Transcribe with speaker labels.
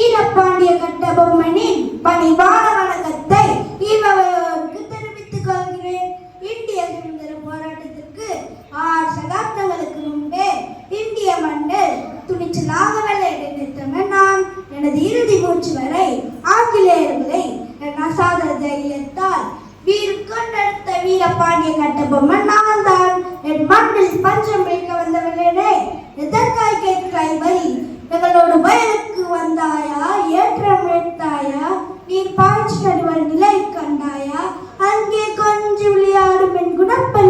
Speaker 1: வீரபாண்டிய கட்டபொம்மனின் பணிவான வணக்கத்தை இவருக்கு தெரிவித்துக் கொள்கிறேன். இந்திய சுதந்திர போராட்டத்திற்கு 6 சகாப்தங்களுக்கு முன்பே இந்திய மண்ணில் துணிச்சலாக வெள்ளையடித்தவன் நான். எனது இறுதி மூச்சு வரை ஆங்கிலேயர்களை அசாத தைரியத்தால் கொண்டெடுத்த வீரபாண்டிய கட்டபொம்மன் நான் தான். என் மண்ணில் பஞ்சம் வைக்க வந்தவர்களே, எதற்காய் கேட்கிறாய் வரி? எங்களோடு வயலுக்கு வந்தாயா? ஏற்றம் வைத்தாயா? நீர் பாய்ச்சி நடுவர் நிலை கண்டாயா? அங்கே கொஞ்சி விளையாடும் என் குணப்ப